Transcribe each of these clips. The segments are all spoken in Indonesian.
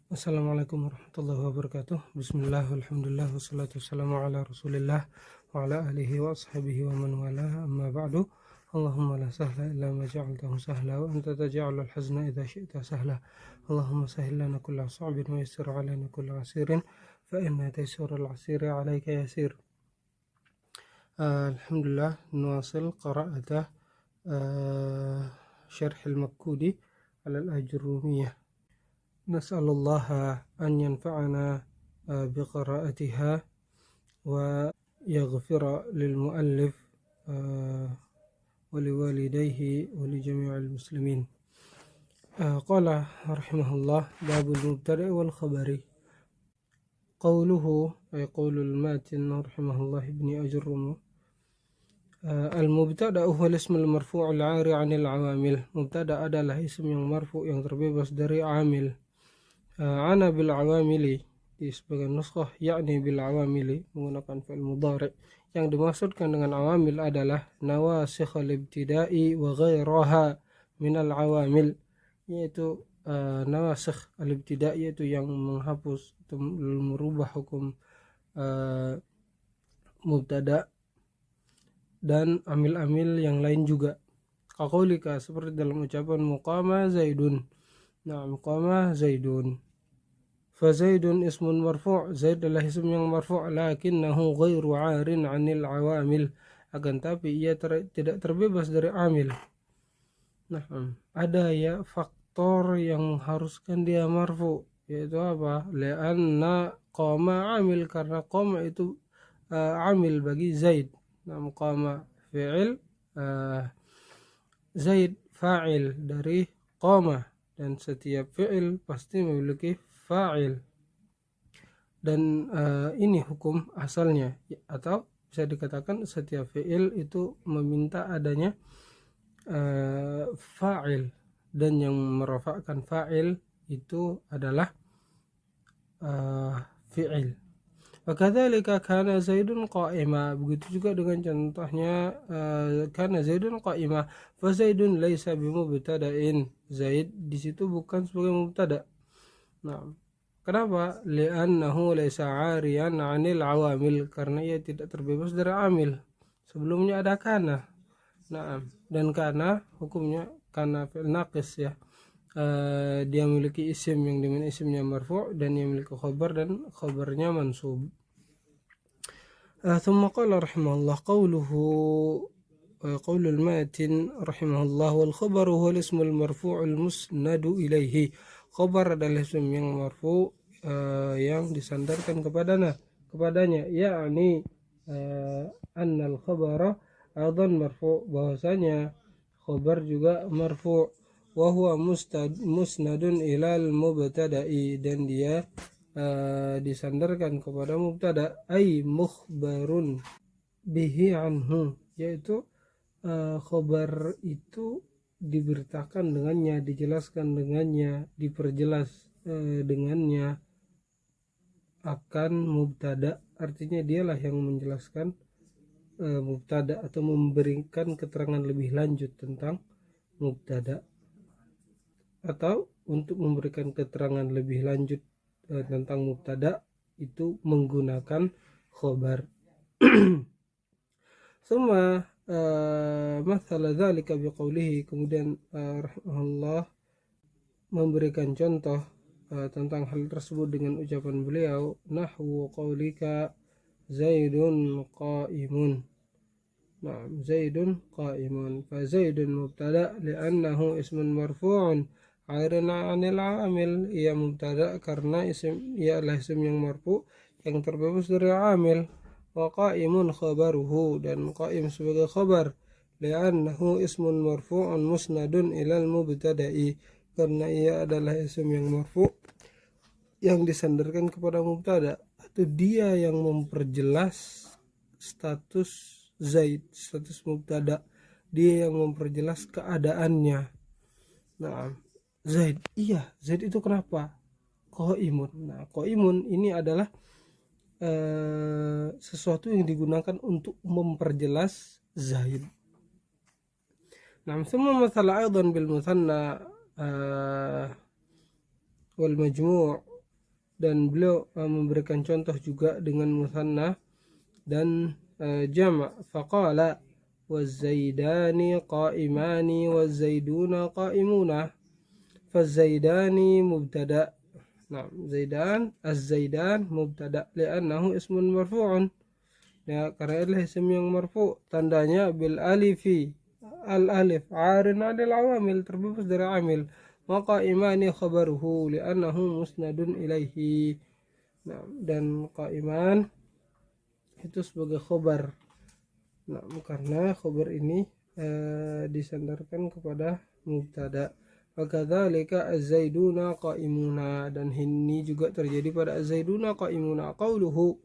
Assalamualaikum warahmatullahi wabarakatuh. Bismillah, alhamdulillah, wassalatu wassalamu ala rasulillah wa ala alihi wa ashabihi wa man wala, amma ba'du. Allahumma la sahla illa ma ja'altahu sahla wa anta taj'alul hazna idha syi'ta sahla. Allahumma sahhil lana kulla sa'bin wa yassir alana kulla asirin fa inna taysirul asiri alayka yasir. Alhamdulillah, nuwasil qira'atah syarh al-Makkudi ala al-Ajurumiyah. نسأل الله أن ينفعنا بقراءتها ويغفر للمؤلف ولوالديه ولجميع المسلمين. قال رحمه الله: باب المبتدأ والخبر. قوله أي قول الماتن رحمه الله ابن أجرم: المبتدأ هو الاسم المرفوع العاري عن العوامل. مبتدأ adalah isim yang marfu yang terbebas dari amil. Ana bil awamili di sebagian nuskhah, yakni bil awamili menggunakan fi'il mudhari'. Yang dimaksudkan dengan awamil adalah nawasikh al-ibtida'i wa ghairaha min al-awamil, yaitu nawasikh al-ibtida'i yaitu yang menghapus atau merubah hukum mubtada dan amil-amil yang lain juga. Kaqaulika, seperti dalam ucapan muqama zaidun. Nah, muqama zaidun. Fazaidun ismun marfu'. Zaid adalah ism yang marfu', lakinnahu ghairu 'arin 'anil 'awamil. Akan tapi ia tidak terbebas dari amil. Nah, ada ya faktor yang mengharuskan dia marfu', yaitu apa? Li'anna qama 'amil, karena qama itu amil bagi Zaid. Nah, qama fi'il, Zaid fa'il dari qama, dan setiap fi'il pasti memiliki fa'il. Dan ini hukum asalnya, atau bisa dikatakan setiap fi'il itu meminta adanya fa'il, dan yang merafa'kan fa'il itu adalah fi'il. Wakadzalika kana Zaidun qa'ima. Begitu juga dengan contohnya kana Zaidun qa'ima. Fa Zaidun laisa bimubtada'in. Zaid di situ bukan sebagai mubtada'. Nah, kenapa? Li'annahu laisa 'ariyan 'anil 'awamil, karena ia tidak terbebas dari amil. Sebelumnya ada kana. Nah, dan kana hukumnya kana fi'il naqis ya. Dia memiliki isim yang dimana isimnya marfu' dan dia memiliki khabar dan khabarnya mansub. ثم قال رحمه الله قول الماتن رحمه الله: والخبر هو الاسم المرفوع المسند إليه. Khabar adalah isim yang marfu' yang disandarkan kepadanya, yakni annal khabara aidan marfu', bahwasanya khabar juga marfu', wa huwa musnadun ilal mubtada'i, dan dia disandarkan kepada mubtada, ay mukhbarun bihi anhu, yaitu khabar itu diberitakan dengannya, dijelaskan dengannya, diperjelas dengannya akan mubtada. Artinya dialah yang menjelaskan mubtada atau memberikan keterangan lebih lanjut tentang mubtada, atau untuk memberikan keterangan lebih lanjut tentang mubtada itu menggunakan khabar. Summa mathala dzalika biqaulihi, kemudian rahimahullah memberikan contoh tentang hal tersebut dengan ucapan beliau: nahwu qaulika Zaidun qa'imun. Nah, Zaidun qa'imun. Fa Zaidun mubtada li'annahu ismun marfu'un 'airan 'anil 'amil. Ia mubtada karena ia adalah isim yang marfu' yang terbebas dari amil. Wa qa'imun khabaruhu, dan qa'im sebagai khabar, li'annahu ismun marfu'un musnadun ilal mubtada'i, karena ia adalah isim yang marfu' yang disandarkan kepada mubtada, atau dia yang memperjelas status Zaid, status mubtada, dia yang memperjelas keadaannya. Nah, Zaid itu kenapa qaimun? Nah, qaimun ini adalah sesuatu yang digunakan untuk memperjelas Zaid. Nah, thumma mathala aidan bil muthanna wal majmu' dan beliau memberikan contoh juga dengan musanna dan jama'. Faqala waz-zaidani qa'imani waz-zaiduna qa'imuna. Faz-zaidani mubtada'. Nah, zaidan, az-zaidan mubtada' li'annahu ismun marfu'un. Ya, karena adalah isim yang marfu, tandanya bil alifi. Al alif arin 'anil awamil, terbebas dari amil. Maka imani khabaruhu li'annahu musnadun ilaihi. Nah, dan qaiman itu sebagai khobar. Nah, karena khobar ini disandarkan kepada mubtada. Wakadzalika az-zaiduna qaimuna, dan ini juga terjadi pada az-zaiduna qaimuna. Qauluhu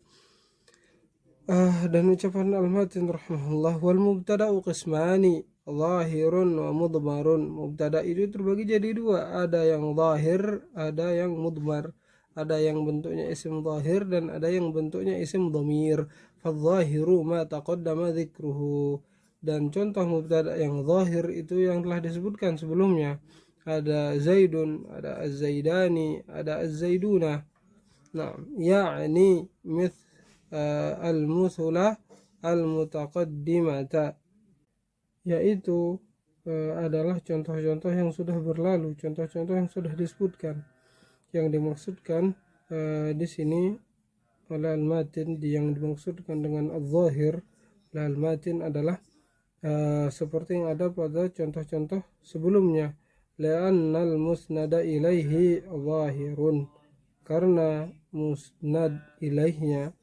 dan ucapan al-matin rahimahullah, wal mubtada'u qismani zahirun wa mudmarun. Mubtada itu terbagi jadi dua, ada yang zahir, ada yang mudmar. Ada yang bentuknya isim zahir dan ada yang bentuknya isim dhamir. Fadh-dhahiru ma taqaddama dzikruhu. Dan contoh mubtada yang zahir itu yang telah disebutkan sebelumnya. Ada zaidun, ada az-zaidani, ada az-zaiduna. Nah, ya'ni al-muthla al-mutaqaddimata, yaitu adalah contoh-contoh yang sudah berlalu, contoh-contoh yang sudah disebutkan. Yang dimaksudkan di sini oleh al-matin, yang dimaksudkan dengan al-zahir oleh al-matin adalah seperti yang ada pada contoh-contoh sebelumnya. Li'annal musnada ilaihi zahirun, karena musnad ilaihnya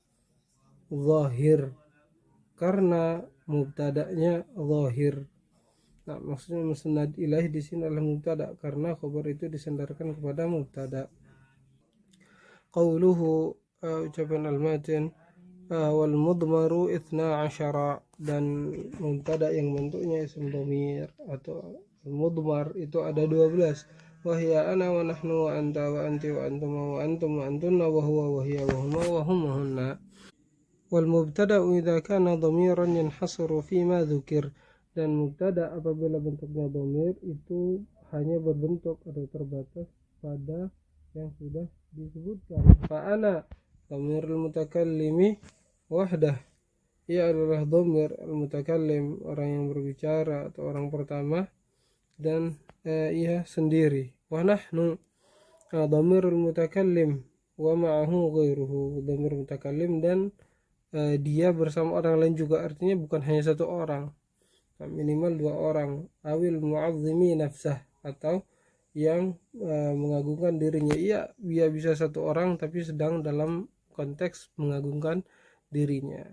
zahir, karena mubtada'nya zahir. Nah, maksudnya musnad ilaih di sini adalah mubtada karena khabar itu disandarkan kepada mubtada. Qauluhu, ucapan al-matin, wal mudmaru 12, dan mubtada yang bentuknya isim dhamir atau mudmar itu ada 12. Wahya ana wa nahnu wa anta wa anti wa antuma wa antum wa antunna wa huwa wa hiya wa huma wa hum wa hunna. Wal mubtada'u idza kana dhamiran yanhasiru fi ma dzukir. Dan mubtada apabila bentuknya dhamir itu hanya berbentuk atau terbatas pada yang sudah disebutkan. Fa ana dhamirul mutakallimi wahdah, ia adalah dhamir al-mutakallim, orang yang berbicara atau orang pertama, dan ia sendiri. Wa nahnu dhamirul mutakallim wa ma'ahu ghairuhu, dhamir mutakallim dan dia bersama orang lain juga, artinya bukan hanya satu orang, minimal 2 orang. Awil mu'azzimi nafsah, atau yang mengagungkan dirinya. Ia bisa 1 orang tapi sedang dalam konteks mengagungkan dirinya.